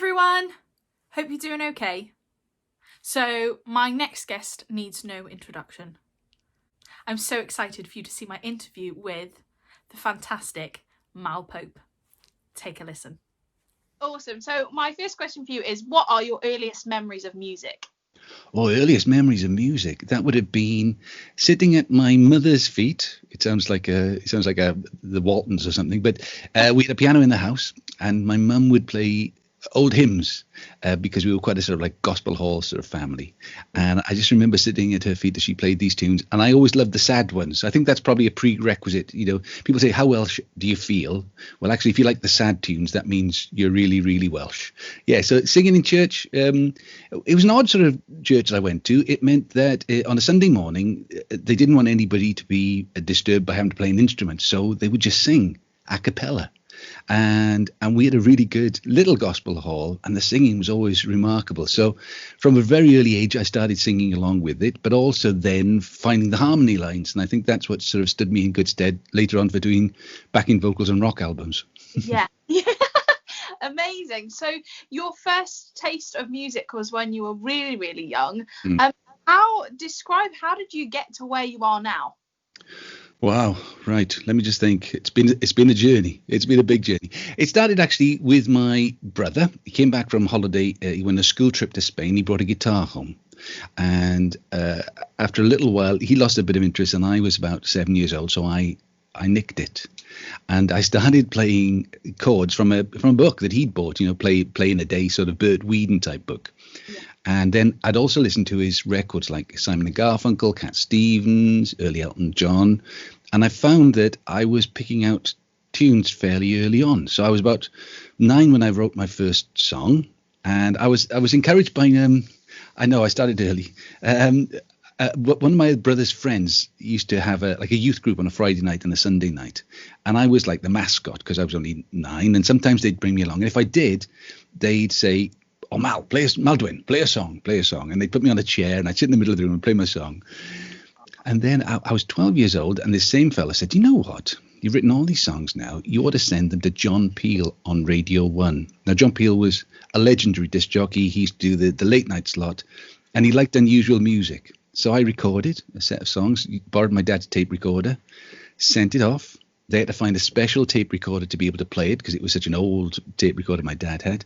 everyone! Hope you're doing okay. So, my next guest needs no introduction. I'm so excited for you to see my interview with the fantastic Mal Pope. Take a listen. Awesome. So, my first question for you is, what are your earliest memories of music? Earliest memories of music. That would have been sitting at my mother's feet. It sounds like the Waltons or something. But we had a piano in the house, and my mum would play old hymns because we were quite a sort of like gospel hall sort of family. And I just remember sitting at her feet as she played these tunes, and I always loved the sad ones. I think that's probably a prerequisite. You know, people say, how Welsh do you feel? Well, actually, if you like the sad tunes, that means you're really, really Welsh. Yeah, so singing in church, it was an odd sort of church I went to. It meant that on a Sunday morning, they didn't want anybody to be disturbed by having to play an instrument, so they would just sing a cappella. And we had a really good little gospel hall, and the singing was always remarkable. So from a very early age, I started singing along with it, but also then finding the harmony lines. And I think that's what sort of stood me in good stead later on for doing backing vocals on rock albums. Yeah. Amazing. So your first taste of music was when you were really, really young. How did you get to where you are now? Wow, right. Let me just think. It's been a journey. It's been a big journey. It started actually with my brother. He came back from holiday. He went on a school trip to Spain. He brought a guitar home. And after a little while, he lost a bit of interest, and I was about 7 years old, so I nicked it. And I started playing chords from a book that he'd bought, play in a day, sort of Bert Weedon type book. Yeah. And then I'd also listen to his records like Simon and Garfunkel, Cat Stevens, early Elton John. And I found that I was picking out tunes fairly early on. So I was about 9 when I wrote my first song. And I was encouraged by, I know I started early. One of my brother's friends used to have a youth group on a Friday night and a Sunday night. And I was like the mascot because I was only 9. And sometimes they'd bring me along. And if I did, they'd say, "Oh, Maldwyn, play a song. And they'd put me on a chair and I'd sit in the middle of the room and play my song. And then I was 12 years old, and this same fella said, "You know what? You've written all these songs now. You ought to send them to John Peel on Radio 1. Now, John Peel was a legendary disc jockey. He used to do the late night slot, and he liked unusual music. So I recorded a set of songs, borrowed my dad's tape recorder, sent it off. They had to find a special tape recorder to be able to play it because it was such an old tape recorder my dad had.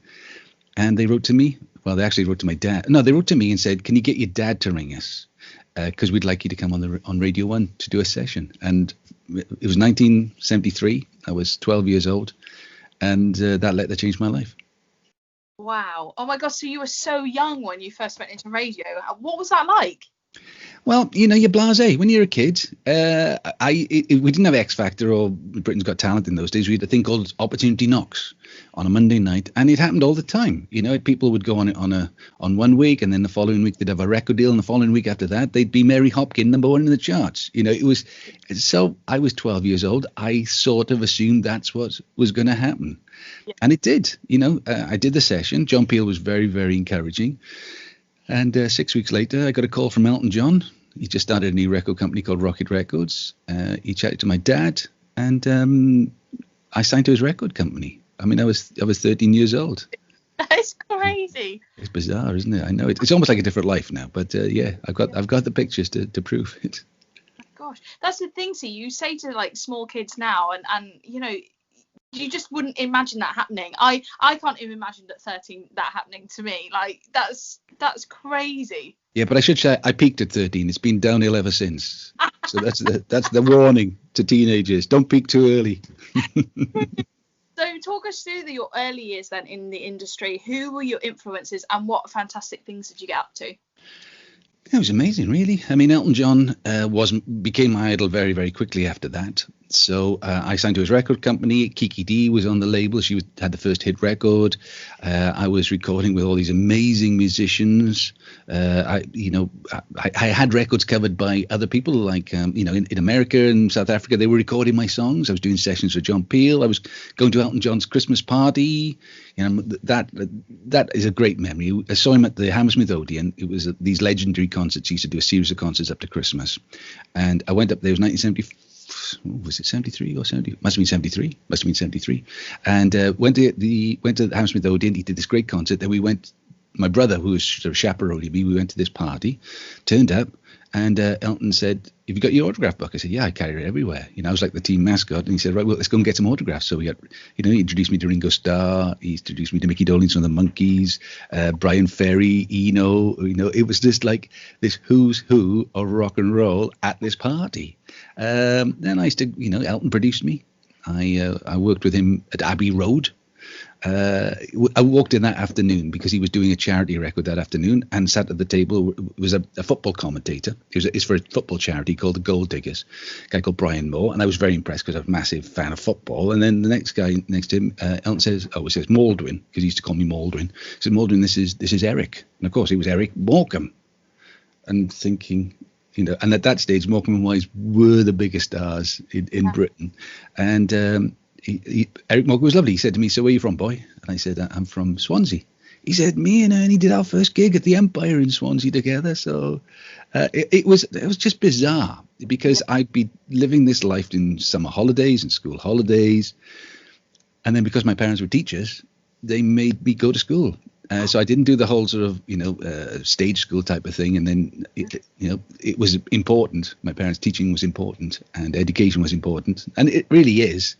And they wrote to me. Well, they actually wrote to my dad. No, they wrote to me and said, "Can you get your dad to ring us? Because we'd like you to come on Radio 1 to do a session." And it was 1973. I was 12 years old. And that letter changed my life. Wow. Oh, my God. So you were so young when you first went into radio. What was that like? Well, you're blasé. When you're a kid, we didn't have X Factor or Britain's Got Talent in those days. We had a thing called Opportunity Knocks on a Monday night, and it happened all the time. People would go on 1 week, and then the following week they'd have a record deal, and the following week after that they'd be Mary Hopkin, number 1 in the charts. It was so. I was 12 years old. I sort of assumed that's what was going to happen, yeah. And it did. I did the session. John Peel was very, very encouraging. And 6 weeks later, I got a call from Elton John. He just started a new record company called Rocket Records. He chatted to my dad, and I signed to his record company. I mean, I was 13 years old. That's crazy. It's bizarre, isn't it? I know it's almost like a different life now. But yeah, I've got the pictures to prove it. Gosh, that's the thing. See, you say to like small kids now, and you just wouldn't imagine that happening. I can't even imagine at 13 that happening to me. Like that's crazy. Yeah, but I should say I peaked at 13. It's been downhill ever since. So that's the warning to teenagers. Don't peak too early. So talk us through your early years then in the industry. Who were your influences, and what fantastic things did you get up to? It was amazing, really. I mean, Elton John became my idol very, very quickly after that. So I signed to his record company. Kiki D was on the label. She had the first hit record. I was recording with all these amazing musicians. I had records covered by other people, like in America and South Africa. They were recording my songs. I was doing sessions with John Peel. I was going to Elton John's Christmas party. That is a great memory. I saw him at the Hammersmith Odeon. It was these legendary concerts. He used to do a series of concerts up to Christmas, and I went up there. It was 1974. was it 73 or 70? Must have been 73. Must have been 73. And went to the Hammersmith Odeon. He did this great concert. Then we went. My brother, who was sort of chaperoning me, we went to this party. Turned up, and Elton said, "Have you got your autograph book?" I said, "Yeah, I carry it everywhere." I was like the team mascot. And he said, "Right, well, let's go and get some autographs." So we got, he introduced me to Ringo Starr. He introduced me to Mickey Dolenz from the Monkees, Brian Ferry, Eno. It was just like this who's who of rock and roll at this party. Then I used to, Elton produced me. I worked with him at Abbey Road. I walked in that afternoon because he was doing a charity record that afternoon, and sat at the table was a football commentator. It's for a football charity called the Gold Diggers, a guy called Brian Moore, and I was very impressed because I'm a massive fan of football. And then the next guy next to him, Elton says Maldwin, because he used to call me Maldwin. He said, "Maldwin, this is Eric," and of course it was Eric Morecambe. And thinking, and at that stage, Morecambe and Wise were the biggest stars in Britain, and. Eric Morecambe was lovely. He said to me, "So where are you from, boy?" And I said, "I'm from Swansea." He said, "Me and Ernie did our first gig at the Empire in Swansea together." So it was just bizarre, because I'd be living this life in summer holidays and school holidays. And then because my parents were teachers, they made me go to school. So I didn't do the whole sort of, stage school type of thing. And then, it was important. My parents' teaching was important, and education was important. And it really is.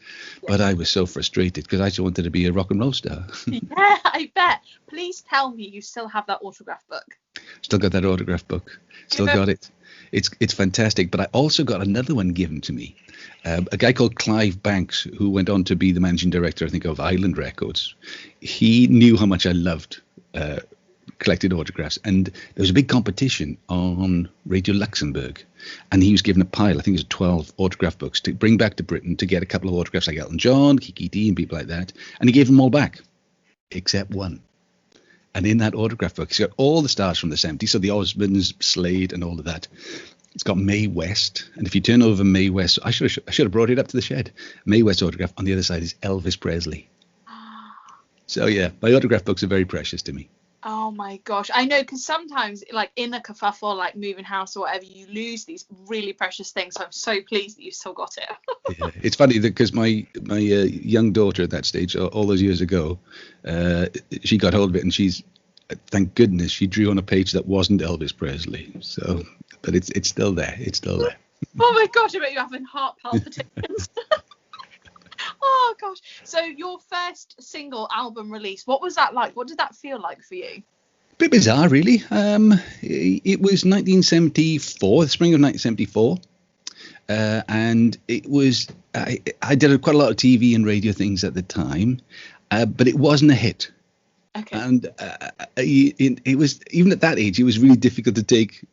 But I was so frustrated because I just wanted to be a rock and roll star. Yeah, I bet. Please tell me you still have that autograph book. Still got that autograph book. Still got it. It's fantastic. But I also got another one given to me. A guy called Clive Banks, who went on to be the managing director, I think, of Island Records. He knew how much I loved collected autographs, and there was a big competition on Radio Luxembourg, and he was given a pile, I think it was 12 autograph books to bring back to Britain to get a couple of autographs like Elton John, Kiki D, and people like that, and he gave them all back except one. And in that autograph book, he's got all the stars from the 70s, so the Osmonds, Slade, and all of that. It's got Mae West, and if you turn over Mae West, I should have brought it up to the shed. Mae West autograph. On the other side is Elvis Presley. So yeah, my autograph books are very precious to me. Oh my gosh, I know, because sometimes, like in a kerfuffle, like moving house or whatever, you lose these really precious things. So I'm so pleased that you've still got it. Yeah, it's funny because my young daughter at that stage, all those years ago, she got hold of it, and she's, thank goodness, she drew on a page that wasn't Elvis Presley. So, but it's still there. It's still there. Oh my gosh, I bet you're having heart palpitations. Oh gosh. So your first single album release, what was that like? What did that feel like for you? Bit bizarre, really. It was 1974, the spring of 1974. And it was, I did quite a lot of TV and radio things at the time, but it wasn't a hit. Okay. And it was, even at that age, it was really difficult to take,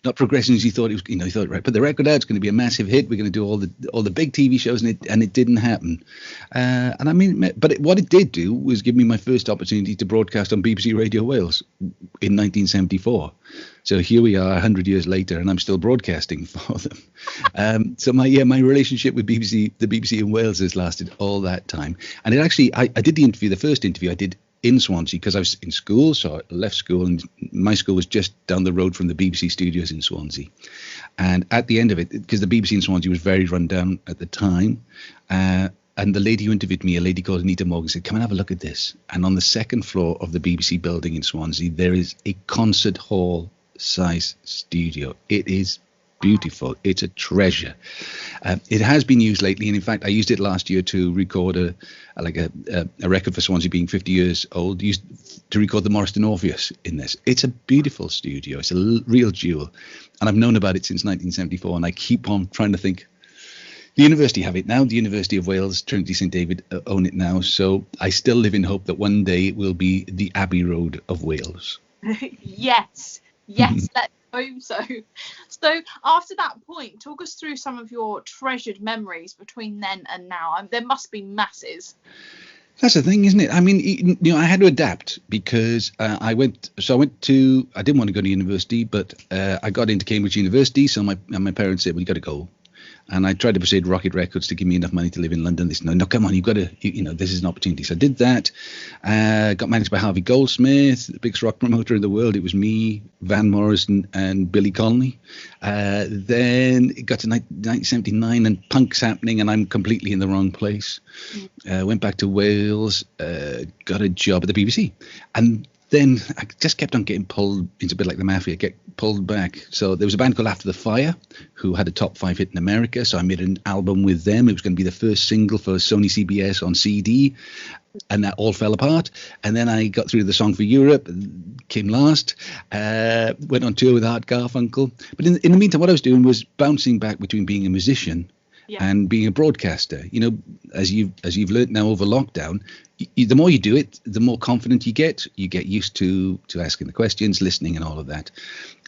not progressing as you thought it was. You thought, right, put the record out, it's going to be a massive hit. We're going to do all the big TV shows, and it didn't happen. And I mean, but what it did do was give me my first opportunity to broadcast on BBC Radio Wales in 1974. So here we are, 100 years later, and I'm still broadcasting for them. So my relationship with the BBC in Wales has lasted all that time. And it actually, I did the first interview I did in Swansea because I was in school, so I left school, and my school was just down the road from the BBC studios in Swansea. And at the end of it, because the BBC in Swansea was very run down at the time, and the lady who interviewed me, a lady called Anita Morgan, said, "Come and have a look at this." And on the second floor of the BBC building in Swansea, there is a concert hall size studio. It is beautiful. It's a treasure. It has been used lately, and in fact I used it last year to record a record for Swansea being 50 years old, used to record the Morriston Orpheus in this. It's a beautiful studio. It's a real jewel, and I've known about it since 1974, and I keep on trying to think. The university have it now. The University of Wales, Trinity St David, own it now. So I still live in hope that one day it will be the Abbey Road of Wales. Yes, let's hope so. So after that point, talk us through some of your treasured memories between then and now. There must be masses. That's the thing, isn't it? I mean, I had to adapt because I didn't want to go to university, but I got into Cambridge University. So my parents said, "Well, you got to go." And I tried to persuade Rocket Records to give me enough money to live in London. They said, no, come on, you've got to, this is an opportunity. So I did that. Got managed by Harvey Goldsmith, the biggest rock promoter in the world. It was me, Van Morrison, and Billy Connolly. Then it got to 1979 and punk's happening, and I'm completely in the wrong place. Went back to Wales, got a job at the BBC. And then I just kept on getting pulled. It's a bit like the mafia, get pulled back. So there was a band called After the Fire who had a top 5 hit in America. So I made an album with them. It was going to be the first single for Sony CBS on CD. And that all fell apart. And then I got through the Song for Europe, came last, went on tour with Art Garfunkel. But in the meantime, what I was doing was bouncing back between being a musician and being a broadcaster. As you've learned now over lockdown, the more you do it, the more confident you get. You get used to asking the questions, listening, and all of that.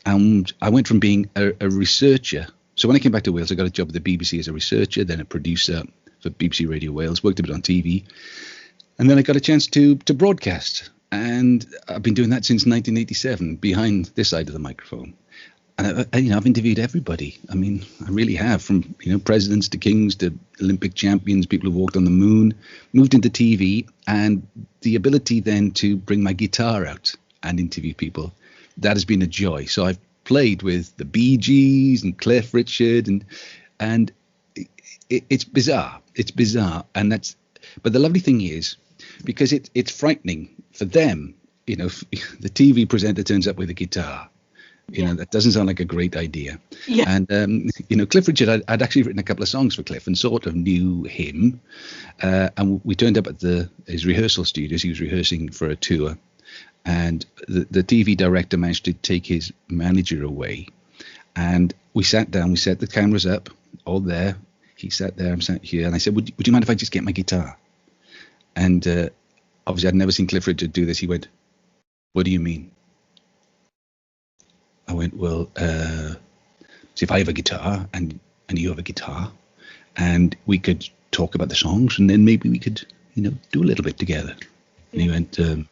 And I went from being a researcher. So when I came back to Wales, I got a job at the BBC as a researcher, then a producer for BBC Radio Wales, worked a bit on TV. And then I got a chance to broadcast. And I've been doing that since 1987, behind this side of the microphone. And I've interviewed everybody. I mean, I really have, from presidents to kings to Olympic champions, people who walked on the moon, moved into TV, and the ability then to bring my guitar out and interview people, that has been a joy. So I've played with the Bee Gees and Cliff Richard, and it's bizarre. It's bizarre, but the lovely thing is, because it's frightening for them. The TV presenter turns up with a guitar. That doesn't sound like a great idea. Yeah. And, Cliff Richard, I'd actually written a couple of songs for Cliff and sort of knew him. And we turned up at his rehearsal studios. He was rehearsing for a tour. And the TV director managed to take his manager away. And we sat down, we set the cameras up, all there. He sat there, I'm sat here. And I said, would you mind if I just get my guitar? And obviously, I'd never seen Cliff Richard do this. He went, what do you mean? I went, well, so if I have a guitar and you have a guitar, and we could talk about the songs, and then maybe we could, do a little bit together. And he went, and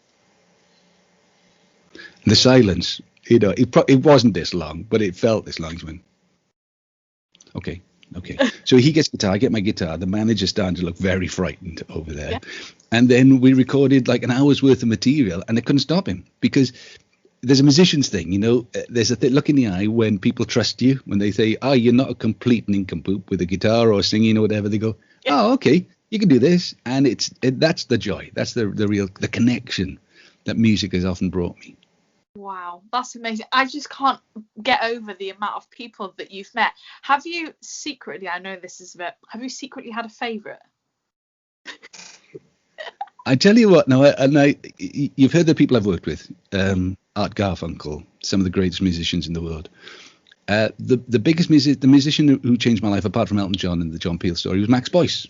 the silence, it wasn't this long, but it felt this long. He went, okay. So he gets guitar, I get my guitar. The manager's starting to look very frightened over there. Yeah. And then we recorded like an hour's worth of material, and I couldn't stop him because there's a musician's thing, there's a look in the eye when people trust you, when they say, oh, you're not a complete nincompoop with a guitar or singing or whatever. They go, oh, okay, you can do this. And that's the joy. That's the real connection that music has often brought me. Wow, that's amazing. I just can't get over the amount of people that you've met. Have you secretly, I know this is have you secretly had a favourite? I tell you what, you've heard the people I've worked with, Art Garfunkel, some of the greatest musicians in the world. The biggest the musician who changed my life, apart from Elton John and the John Peel story, was Max Boyce.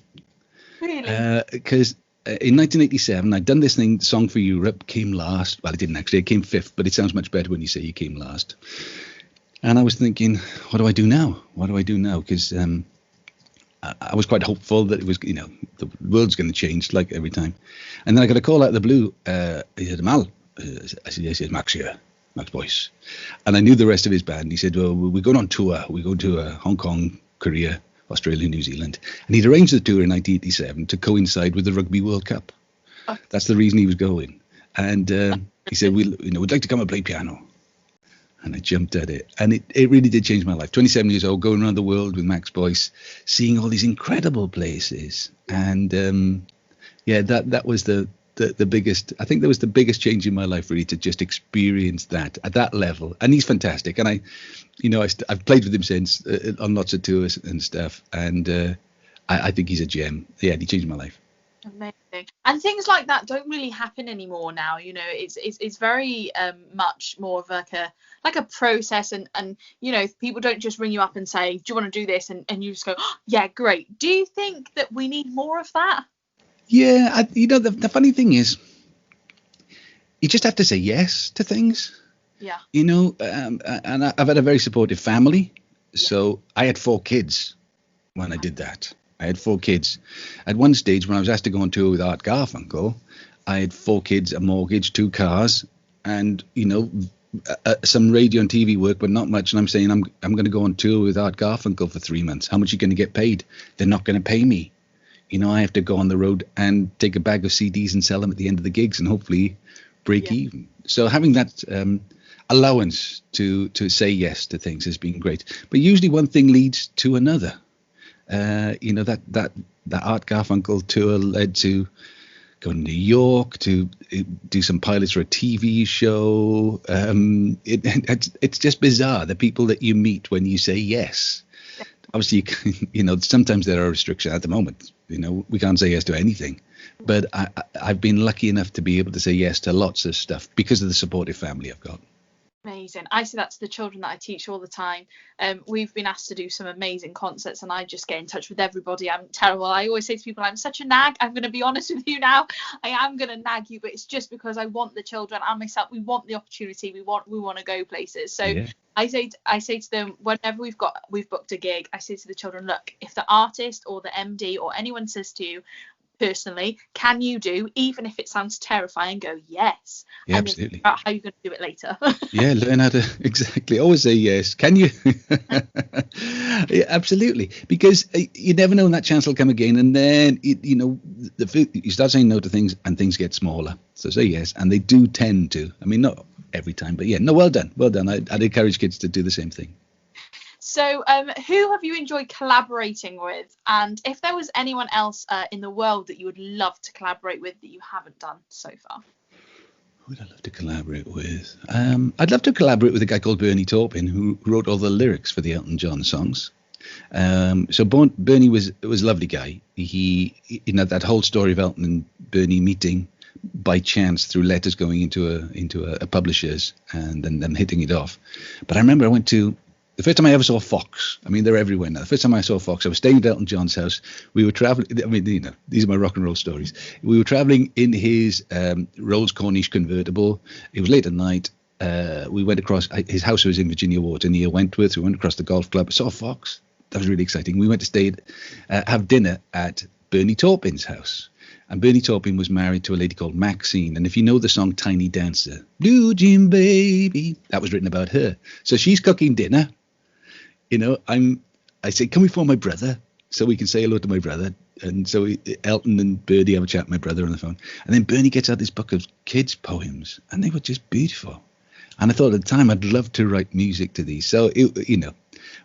Really? Because in 1987, I'd done this thing, Song for Europe, came last. Well, it didn't actually, it came 5th, but it sounds much better when you say you came last. And I was thinking, what do I do now? Because I was quite hopeful that it was, the world's going to change like every time. And then I got a call out of the blue. He said, Mal. I said, yes, Max here, Max Boyce. And I knew the rest of his band. He said, well, we're going on tour. We go to Hong Kong, Korea, Australia, New Zealand. And he'd arranged the tour in 1987 to coincide with the Rugby World Cup. That's the reason he was going. And he said, we'd like to come and play piano. And I jumped at it. And it really did change my life. 27 years old, going around the world with Max Boyce, seeing all these incredible places. And that was the biggest, I think that was the biggest change in my life, really, to just experience that at that level. And he's fantastic. And I've played with him since on lots of tours and stuff. And I think he's a gem. Yeah, he changed my life. Amazing. And things like that don't really happen anymore now. It's very much more of like a process, and people don't just ring you up and say, do you want to do this, and you just go, oh, yeah, great. Do you think that we need more of that? Yeah, the funny thing is, you just have to say yes to things. Yeah. And I've had a very supportive family. Yeah. So I had 4 kids when I did that. I had 4 kids. At one stage, when I was asked to go on tour with Art Garfunkel, I had 4 kids, a mortgage, 2 cars, and, some radio and TV work, but not much. And I'm saying I'm going to go on tour with Art Garfunkel for 3 months. How much are you going to get paid? They're not going to pay me. I have to go on the road and take a bag of CDs and sell them at the end of the gigs and hopefully break even. So having that allowance to say yes to things has been great. But usually one thing leads to another. That Art Garfunkel tour led to go to New York to do some pilots for a TV show. It's just bizarre, the people that you meet when you say yes. Obviously, sometimes there are restrictions at the moment. We can't say yes to anything. But I've been lucky enough to be able to say yes to lots of stuff because of the supportive family I've got. Amazing. I say that to the children that I teach all the time. We've been asked to do some amazing concerts and I just get in touch with everybody. I'm terrible. I always say to people, I'm such a nag. I'm going to be honest with you now. I am going to nag you, but it's just because I want the children and myself. We want the opportunity. We want to go places. So yeah. I say to them, whenever we've booked a gig, I say to the children, look, if the artist or the MD or anyone says to you, personally, can you do, even if it sounds terrifying, go yes. Yeah, absolutely. About how you're going to do it later. Yeah, learn how to exactly always say yes. Can you? Yeah, absolutely, because you never know when that chance will come again, and then you start saying no to things and things get smaller. So say yes, and they do tend to. I mean, not every time, but yeah, no, well done. I'd encourage kids to do the same thing. So who have you enjoyed collaborating with? And if there was anyone else in the world that you would love to collaborate with that you haven't done so far? Who would I love to collaborate with? I'd love to collaborate with a guy called Bernie Taupin, who wrote all the lyrics for the Elton John songs. So Bernie was a lovely guy. He that whole story of Elton and Bernie meeting by chance through letters going into a publisher's and then them hitting it off. But I remember I went to the first time I ever saw Fox. I mean, they're everywhere now. The first time I saw Fox, I was staying at Elton John's house. We were traveling. I mean, these are my rock and roll stories. We were traveling in his Rolls Corniche convertible. It was late at night. We went across. His house was in Virginia Water near Wentworth. We went across the golf club. I saw Fox. That was really exciting. We went to stay, have dinner at Bernie Taupin's house. And Bernie Taupin was married to a lady called Maxine. And if you know the song Tiny Dancer, Blue Jean Baby, that was written about her. So she's cooking dinner. I say, can we phone my brother so we can say hello to my brother? And so Elton and Bernie have a chat with my brother on the phone. And then Bernie gets out this book of kids' poems, and they were just beautiful. And I thought at the time I'd love to write music to these. So,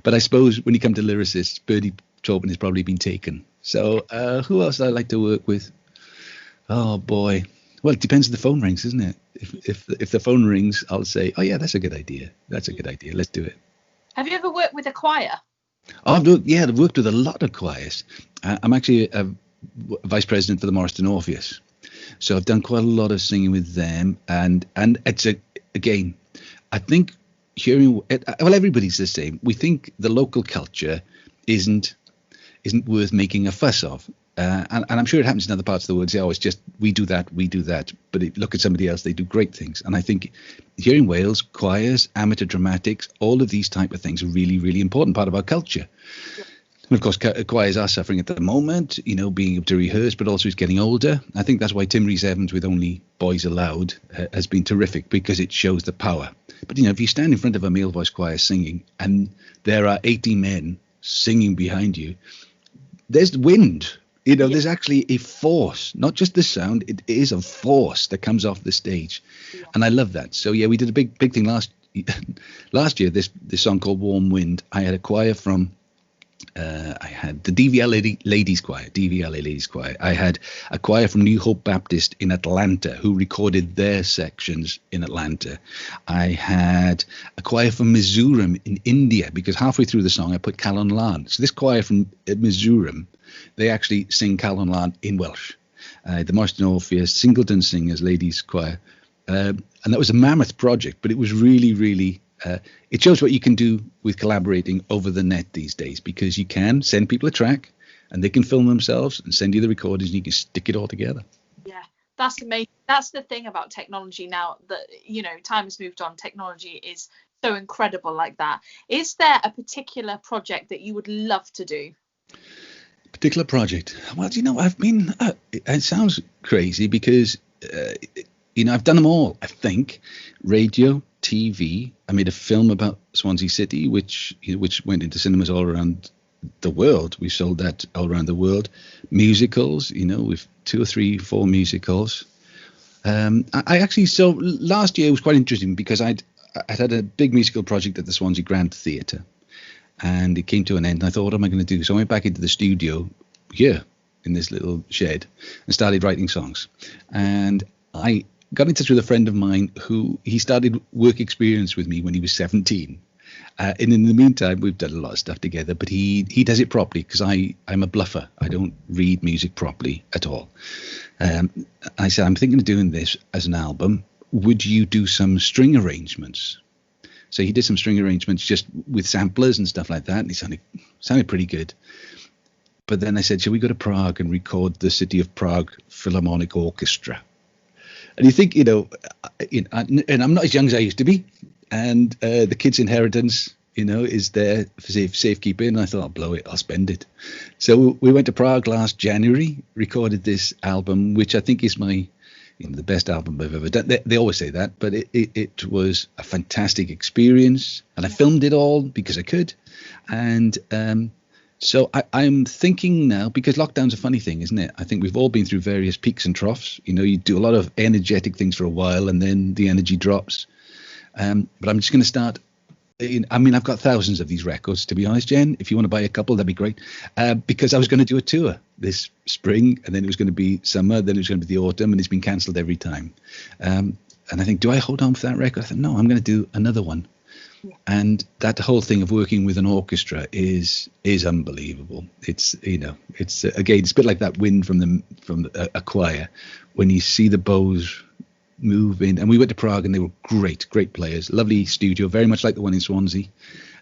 but I suppose when you come to lyricists, Bernie Taupin has probably been taken. So who else I'd like to work with? Oh, boy. Well, it depends if the phone rings, isn't it? If the phone rings, I'll say, oh, yeah, that's a good idea. That's a good idea. Let's do it. Have you ever worked with a choir? I've worked with a lot of choirs. I'm actually a vice president for the Morriston Orpheus. So I've done quite a lot of singing with them. And it's, again, I think everybody's the same. We think the local culture isn't worth making a fuss of. And I'm sure it happens in other parts of the world. It's just, we do that. But look at somebody else, they do great things. And I think here in Wales, choirs, amateur dramatics, all of these type of things are really, really important part of our culture. Yeah. And of course, choirs are suffering at the moment, being able to rehearse, but also it's getting older. I think that's why Tim Rhys-Evans with Only Boys Allowed has been terrific, because it shows the power. But, if you stand in front of a male voice choir singing and there are 80 men singing behind you, there's wind. There's actually a force, not just the sound. It is a force that comes off the stage. Yeah. And I love that. So, yeah, we did a big thing last year, this song called Warm Wind. I had a choir from, I had the DVLA Ladies Choir. I had a choir from New Hope Baptist in Atlanta who recorded their sections in Atlanta. I had a choir from Mizoram in India, because halfway through the song I put Calon Lan. So this choir from Mizoram, they actually sing Calon Lan in Welsh. The Morriston Orpheus, Singleton Singers Ladies Choir. And that was a mammoth project, but it was really, really, it shows what you can do with collaborating over the net these days, because you can send people a track and they can film themselves and send you the recordings and you can stick it all together. Yeah, that's amazing. That's the thing about technology now, that, time has moved on. Technology is so incredible like that. Is there a particular project that you would love to do? Particular project? Well, I've been, it sounds crazy because, I've done them all. I think radio, TV. I made a film about Swansea City, which went into cinemas all around the world. We sold that all around the world. Musicals, with 2 or 3, 4 musicals. I actually, so last year was quite interesting because I'd had a big musical project at the Swansea Grand Theatre, and it came to an end. And I thought, what am I going to do? So I went back into the studio here in this little shed and started writing songs. And I got in touch with a friend of mine who he started work experience with me when he was 17. And in the meantime, we've done a lot of stuff together, but he does it properly because I'm a bluffer. I don't read music properly at all. I said, I'm thinking of doing this as an album. Would you do some string arrangements? So he did some string arrangements just with samplers and stuff like that. And it sounded pretty good. But then I said, shall we go to Prague and record the City of Prague Philharmonic Orchestra? And you think, and I'm not as young as I used to be. And the kid's inheritance, is there for safekeeping. And I thought, I'll blow it, I'll spend it. So we went to Prague last January, recorded this album, which I think is my, the best album I've ever done. They always say that, but it was a fantastic experience. And I filmed it all because I could. And so I'm thinking now, because lockdown's a funny thing, isn't it? I think we've all been through various peaks and troughs. You do a lot of energetic things for a while and then the energy drops. But I'm just going to start. I've got thousands of these records, to be honest, Jen. If you want to buy a couple, that'd be great. Because I was going to do a tour this spring, and then it was going to be summer, then it was going to be the autumn, and it's been cancelled every time. And I think, do I hold on for that record? I thought, no, I'm going to do another one. Yeah. And that whole thing of working with an orchestra is unbelievable. It's it's again, it's a bit like that wind from a choir when you see the bows move in. And we went to Prague and they were great players, lovely studio, very much like the one in Swansea,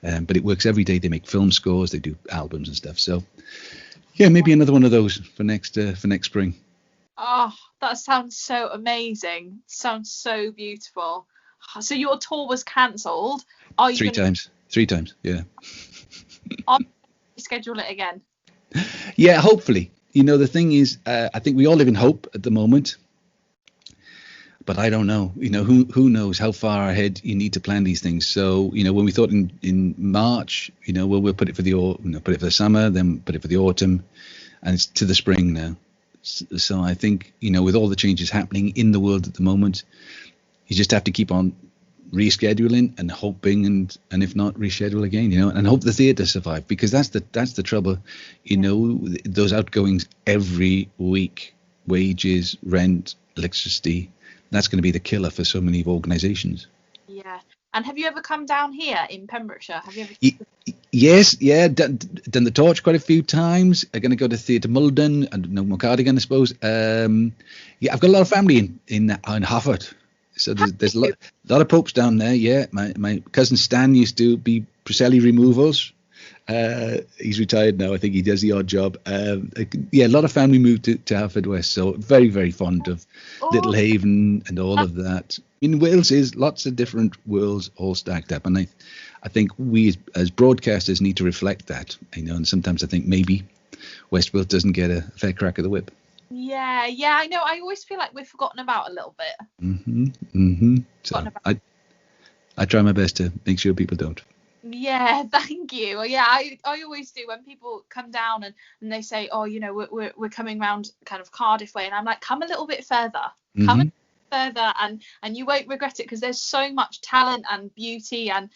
but it works every day. They make film scores, they do albums and stuff. So yeah, maybe another one of those for next spring. Oh, that sounds so amazing. Sounds so beautiful. So your tour was cancelled. Are you three times, yeah. I'll schedule it again. Yeah, hopefully. The thing is, I think we all live in hope at the moment. But I don't know, who knows how far ahead you need to plan these things. So, when we thought in March, we'll put it for put it for the summer, then put it for the autumn, and it's to the spring now. So I think, with all the changes happening in the world at the moment, you just have to keep on rescheduling and hoping, and if not, reschedule again, and hope the theatre survive, because that's the trouble, those outgoings every week, wages, rent, electricity. That's going to be the killer for so many organisations. Yeah. And have you ever come down here in Pembrokeshire? Have you ever? Yes, yeah. Done the Torch quite a few times. I'm going to go to Theatre Mulden. I don't know, Cardigan, I suppose. Yeah, I've got a lot of family in Harford. So there's a lot of popes down there. Yeah, my cousin Stan used to be Preselli Removals. He's retired now. I think he does the odd job. Yeah, a lot of family moved to Harford West, so very, very fond of Little Haven and all of that. In Wales is lots of different worlds all stacked up, and I think we as broadcasters need to reflect that. And sometimes I think maybe West Wales doesn't get a fair crack of the whip. Yeah, I know. I always feel like we're forgotten about a little bit. So I try my best to make sure people don't. Yeah, thank you. Yeah, I always do when people come down and they say, oh, we're coming round kind of Cardiff way, and I'm like, come a little bit further, and you won't regret it, because there's so much talent and beauty and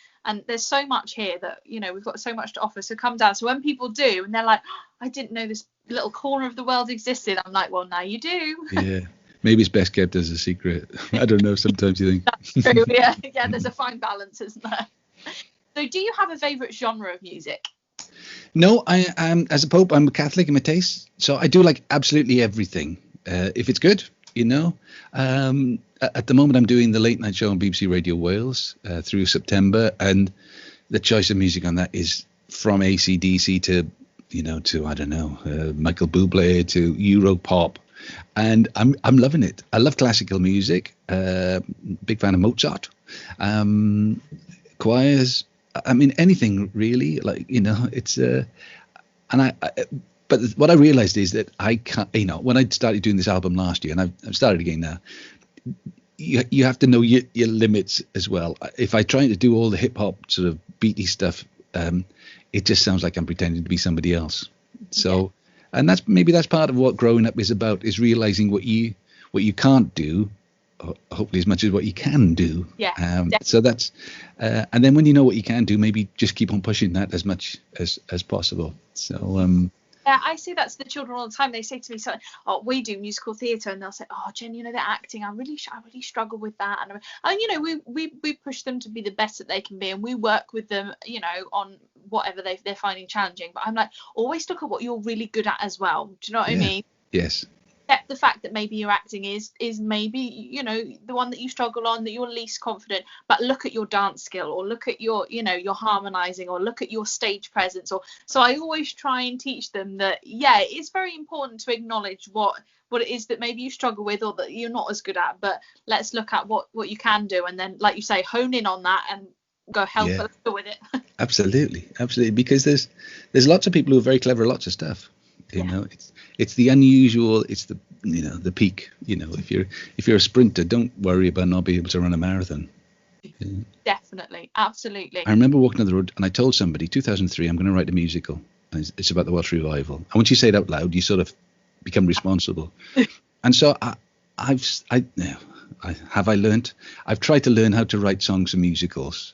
there's so much here that we've got so much to offer. So come down. So when people do and they're like, oh, I didn't know this little corner of the world existed, I'm like, well, now you do. Yeah. Maybe it's best kept as a secret. I don't know. Sometimes you think. That's true. Yeah. There's a fine balance, isn't there? So do you have a favourite genre of music? No, I am, as a Pope, I'm a Catholic in my taste. So I do like absolutely everything. If it's good, At the moment, I'm doing the late night show on BBC Radio Wales through September. And the choice of music on that is from AC/DC to, I don't know, Michael Bublé to Euro pop. And I'm loving it. I love classical music. Big fan of Mozart. Choirs. I mean, anything really, it's but what I realized is that I can't, when I started doing this album last year, and I've started again now, you have to know your limits as well. If I try to do all the hip hop sort of beaty stuff, it just sounds like I'm pretending to be somebody else. So, and that's part of what growing up is about, is realizing what you can't do, hopefully as much as what you can do. So that's, and then when you know what you can do, maybe just keep on pushing that as much as possible. So, yeah, I say that to the children all the time. They say to me, something, "Oh, we do musical theatre," and they'll say, "Oh, Jen, you know, the acting, I really struggle with that." And you know, we push them to be the best that they can be, and we work with them, you know, on whatever they're finding challenging. But I'm like, always look at what you're really good at as well. Do you know what I mean? Yes. The fact that maybe your acting is maybe, you know, the one that you struggle on, that you're least confident, but look at your dance skill, or look at your, you know, your harmonizing, or look at your stage presence. Or so I always try and teach them that it's very important to acknowledge what it is that maybe you struggle with, or that you're not as good at, but let's look at what you can do, and then, like you say, hone in on that and go help with it. Absolutely, because there's lots of people who are very clever at lots of stuff. You know, it's the unusual, it's the, you know, the peak. You know, if you're a sprinter, don't worry about not being able to run a marathon. Definitely, absolutely. I remember walking on the road and I told somebody, 2003, I'm going to write a musical. And it's about the Welsh revival. And once you say it out loud, you sort of become responsible. And so I've tried to learn how to write songs for musicals,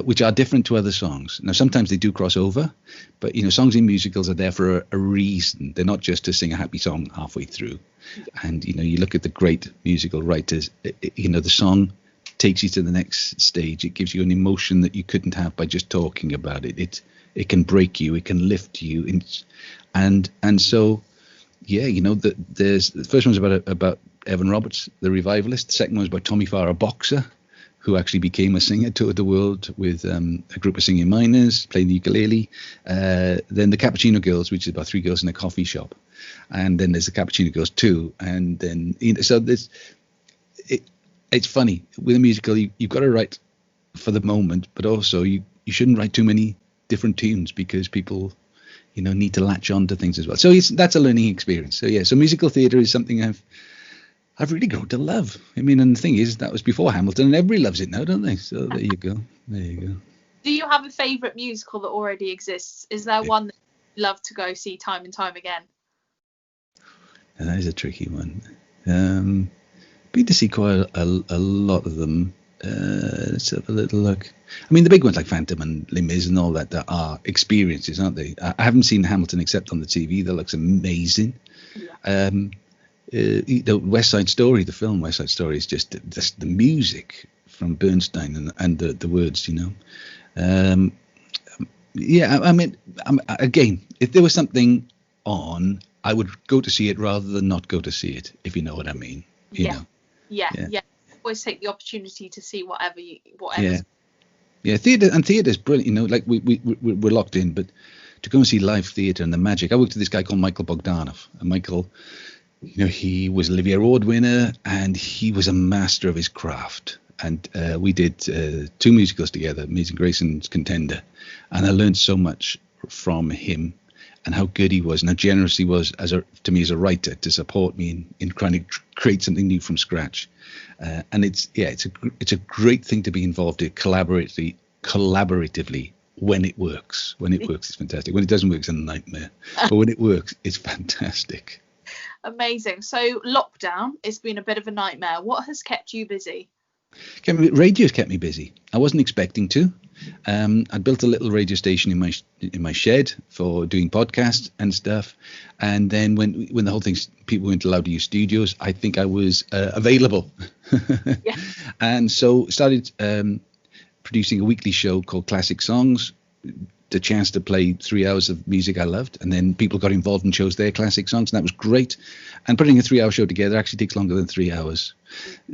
which are different to other songs. Now, sometimes they do cross over, but, you know, songs in musicals are there for a reason. They're not just to sing a happy song halfway through. And, you know, you look at the great musical writers, you know, the song takes you to the next stage. It gives you an emotion that you couldn't have by just talking about it. It can break you, it can lift you. And so, yeah, you know, the first one's about Evan Roberts, the revivalist. The second one's about Tommy Farr, a boxer, who actually became a singer, toured the world with a group of singing miners, playing the ukulele. Then the Cappuccino Girls, which is about three girls in a coffee shop. And then there's the Cappuccino Girls 2. And then, you know, so it's funny. With a musical, you've got to write for the moment, but also you shouldn't write too many different tunes, because people, you know, need to latch on to things as well. So that's a learning experience. So yeah, so musical theatre is something I've really grown to love. I mean, and the thing is, that was before Hamilton, and everybody loves it now, don't they? So there you go. Do you have a favourite musical that already exists? Is there one that you love to go see time and time again? And that is a tricky one. Been to see quite a lot of them. Let's have a little look. I mean, the big ones like Phantom and Les Mis and all that are experiences, aren't they? I haven't seen Hamilton except on the TV. That looks amazing. Yeah. The West Side Story, the film West Side Story, is just the music from Bernstein and the words, you know. Yeah, I mean, again, if there was something on, I would go to see it rather than not go to see it, if you know what I mean. You know. Yeah. Always take the opportunity to see whatever. Yeah, theatre's brilliant. You know, like we're locked in, but to go and see live theatre and the magic. I worked with this guy called Michael Bogdanov, and Michael, you know, he was Olivier Award winner, and he was a master of his craft. And we did 2 musicals together, Amazing Grace and Contender, and I learned so much from him, and how good he was, and how generous he was to me as a writer, to support me in trying to create something new from scratch. And it's a great thing to be involved in collaboratively when it works. When it works, it's fantastic. When it doesn't work, it's a nightmare. But when it works, it's fantastic. Amazing. So lockdown, it's been a bit of a nightmare. What has kept you busy? Radio's kept me busy. I wasn't expecting to. I built a little radio station in my shed for doing podcasts and stuff. And then when the whole thing, people weren't allowed to use studios, I think I was available. Yeah. And so started producing a weekly show called Classic Songs. The chance to play 3 hours of music I loved, and then people got involved and chose their classic songs, and that was great. And putting a 3-hour show together actually takes longer than 3 hours,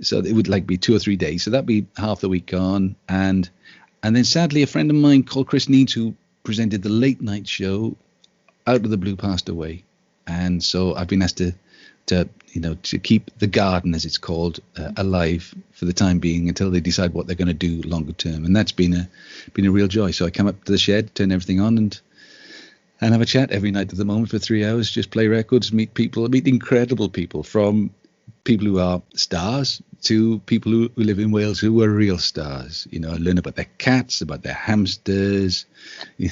so it would like be 2 or 3 days. So that'd be half the week gone. And then sadly, a friend of mine called Chris Needs, who presented the late night show, out of the blue passed away. And so I've been asked to keep the garden, as it's called, alive for the time being until they decide what they're going to do longer term. And that's been a real joy. So I come up to the shed, turn everything on, and have a chat every night at the moment for 3 hours, just play records, meet incredible people, from people who are stars to people who live in Wales who are real stars. You know, I learn about their cats, about their hamsters. You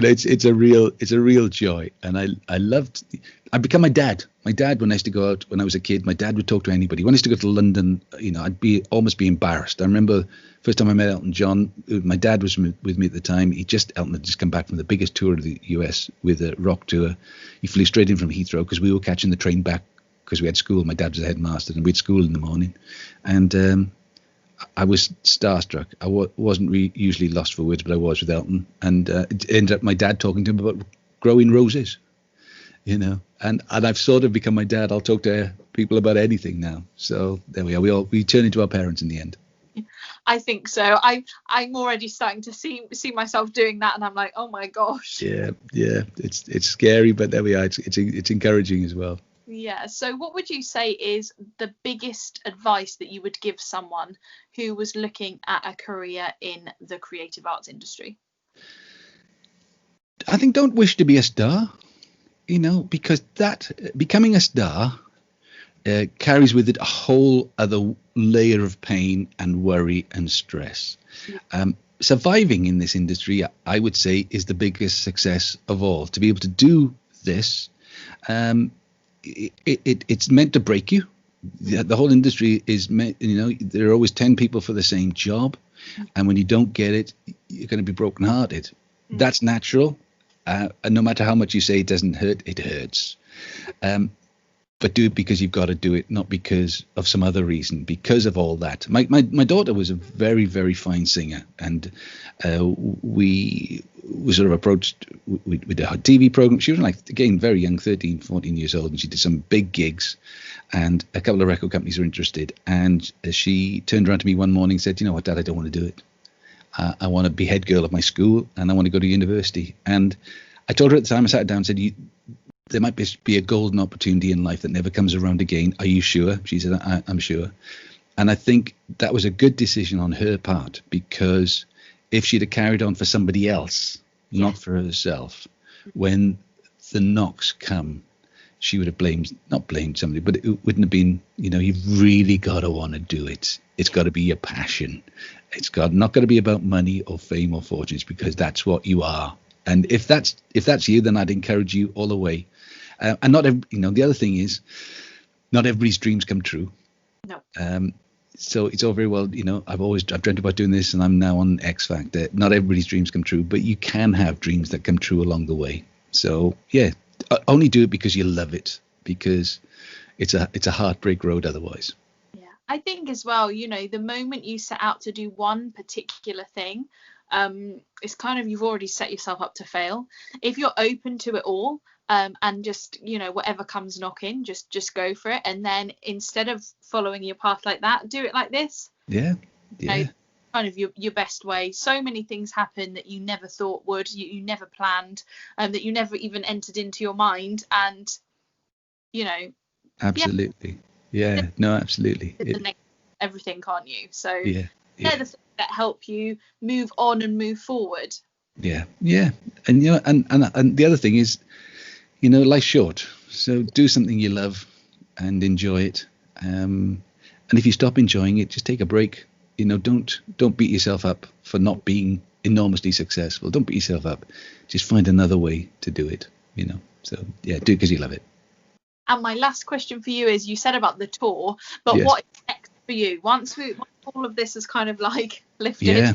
know, it's a real joy, and I loved. I become my dad. My dad, when I used to go out when I was a kid, my dad would talk to anybody. When I used to go to London, you know, I'd almost be embarrassed. I remember first time I met Elton John. My dad was with me at the time. Elton had just come back from the biggest tour of the US with a rock tour. He flew straight in from Heathrow because we were catching the train back because we had school. My dad was a headmaster, and we had school in the morning, and I was starstruck. I wasn't usually lost for words, but I was with Elton, and it ended up my dad talking to him about growing roses, you know. And I've sort of become my dad. I'll talk to people about anything now. So there we are. We turn into our parents in the end. I think so. I'm already starting to see myself doing that, and I'm like, oh my gosh. Yeah. It's scary, but there we are. It's encouraging as well. Yeah. So what would you say is the biggest advice that you would give someone who was looking at a career in the creative arts industry? I think don't wish to be a star, you know, because that becoming a star carries with it a whole other layer of pain and worry and stress. Surviving in this industry, I would say, is the biggest success of all. To be able to do this, it's meant to break you. The whole industry is meant, you know, there are always 10 people for the same job, and when you don't get it, you're going to be brokenhearted. That's natural, and no matter how much you say it doesn't hurt, it hurts. But do it because you've got to do it, not because of some other reason. Because of all that, my daughter was a very, very fine singer, and we sort of approached with a TV program. She was like, again, very young, 13, 14 years old, and she did some big gigs, and a couple of record companies were interested. And she turned around to me one morning and said, "You know what, Dad, I don't want to do it. I want to be head girl of my school, and I want to go to university." And I told her at the time, I sat down and said, there might be a golden opportunity in life that never comes around again. Are you sure? She said, I'm sure. And I think that was a good decision on her part, because if she'd have carried on for somebody else, not for herself, when the knocks come, she would have not blamed somebody, but it wouldn't have been, you know, you've really got to want to do it. It's got to be your passion. It's not got to be about money or fame or fortunes, because that's what you are. And if that's you, then I'd encourage you all the way. And not every, you know, the other thing is, not everybody's dreams come true. No. So it's all very well, you know, I've dreamt about doing this, and I'm now on X Factor. Not everybody's dreams come true, but you can have dreams that come true along the way. So yeah, only do it because you love it, because it's a heartbreak road otherwise. Yeah, I think as well, you know, the moment you set out to do one particular thing, it's kind of, you've already set yourself up to fail. If you're open to it all, and just, you know, whatever comes knocking, just go for it. And then instead of following your path like that, do it like this. Yeah. You know, kind of your best way. So many things happen that you never thought would, you never planned, that you never even entered into your mind. And, you know. Absolutely. Yeah. No, absolutely. Everything, can't you? So yeah. They're the things that help you move on and move forward. Yeah. And, you know, and the other thing is, you know, life's short, so do something you love and enjoy it. And if you stop enjoying it, just take a break. You know, don't beat yourself up for not being enormously successful. Don't beat yourself up. Just find another way to do it, you know. So yeah, do it because you love it. And my last question for you is, you said about the tour, but what is next for you once all of this is kind of like lifted?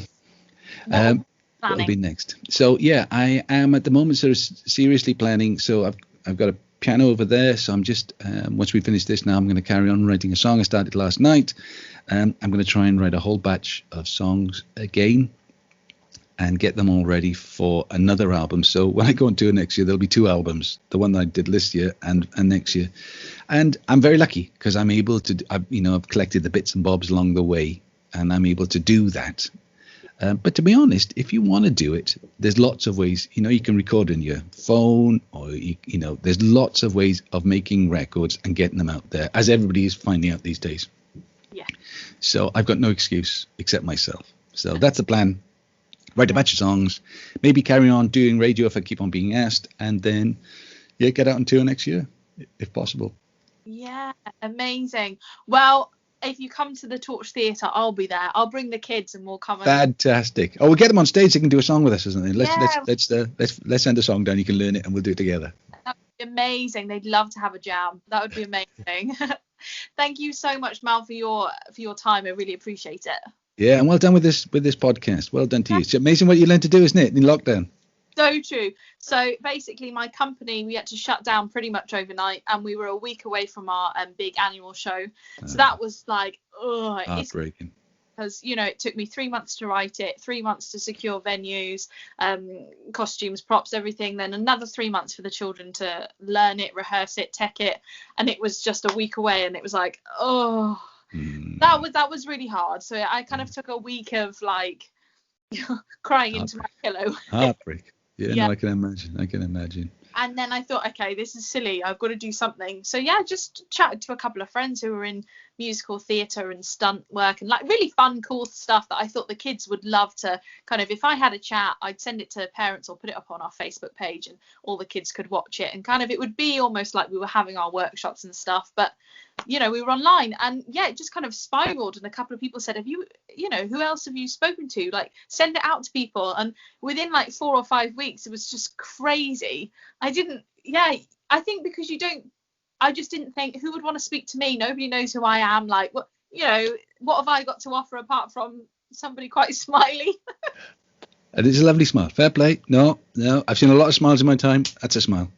Yeah. What will be next? So yeah, I am at the moment sort of seriously planning. So I've got a piano over there. So I'm just once we finish this now, I'm going to carry on writing a song I started last night. I'm going to try and write a whole batch of songs again and get them all ready for another album. So when I go on tour next year, there'll be 2 albums: the one that I did this year and next year. And I'm very lucky because I'm able to, I've collected the bits and bobs along the way, and I'm able to do that. But to be honest, if you want to do it, there's lots of ways. You know, you can record on your phone, or there's lots of ways of making records and getting them out there, as everybody is finding out these days. Yeah. So I've got no excuse except myself. So that's the plan. Write a batch of songs, maybe carry on doing radio if I keep on being asked, and then get out on tour next year if possible. Yeah, amazing. Well, if you come to the Torch Theatre, I'll be there. I'll bring the kids and we'll come and Fantastic. Oh, we'll get them on stage. They can do a song with us or something. yeah, Let's send a song down. You can learn it, and we'll do it together. that would be amazing. They'd love to have a jam. That would be amazing. Thank you so much, Mal, for your time. I really appreciate it. Yeah, and well done with this podcast. Well done to you. It's amazing what you learned to do, isn't it, in lockdown? So true. So basically, my company, we had to shut down pretty much overnight, and we were a week away from our big annual show. So that was like, oh, Heartbreaking. because it took me 3 months to write it, 3 months to secure venues, costumes, props, everything, then another 3 months for the children to learn it, rehearse it, tech it, and it was just a week away, and it was like, oh, that was really hard. So I kind of took a week of like crying into my pillow. Heartbreak. Yeah, Yeah. no, I can imagine. And then I thought, okay, this is silly. I've got to do something. So yeah, just chatted to a couple of friends who were in musical theatre and stunt work and like really fun, cool stuff that I thought the kids would love to kind of, if I had a chat, I'd send it to parents or put it up on our Facebook page and all the kids could watch it. And kind of, it would be almost like we were having our workshops and stuff, but we were online, and yeah, it just kind of spiraled. And a couple of people said, have you who else have you spoken to? Like, send it out to people. And within like 4 or 5 weeks, it was just crazy. I think because I just didn't think, who would want to speak to me? Nobody knows who I am. Like, what have I got to offer apart from somebody quite smiley? And it's a lovely smile. Fair play. No, I've seen a lot of smiles in my time. That's a smile.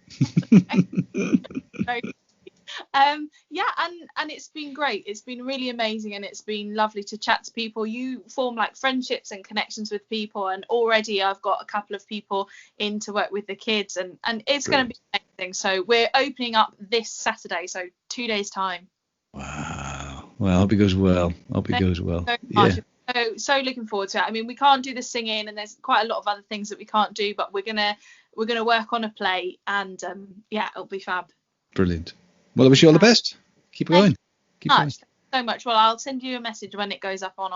And it's been great. It's been really amazing, and it's been lovely to chat to people. You form like friendships and connections with people, and already I've got a couple of people in to work with the kids, and it's going to be amazing. So we're opening up this Saturday, so 2 days time. Wow. Well, I hope it goes well. So much. So looking forward to it. I mean, we can't do the singing, and there's quite a lot of other things that we can't do, but we're gonna work on a play, and it'll be fab. Brilliant. Well, I wish you all the best. Keep going. Thanks so much. Well, I'll send you a message when it goes up on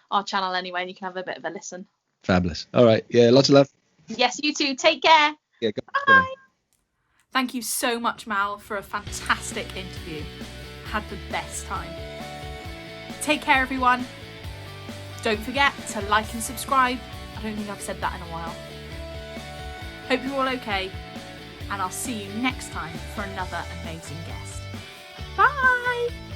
our channel anyway, and you can have a bit of a listen. Fabulous. All right. Yeah, lots of love. Yes, you too. Take care. Yeah, Bye. Thank you so much, Mal, for a fantastic interview. Had the best time. Take care, everyone. Don't forget to like and subscribe. I don't think I've said that in a while. Hope you're all okay, and I'll see you next time for another amazing guest. Bye!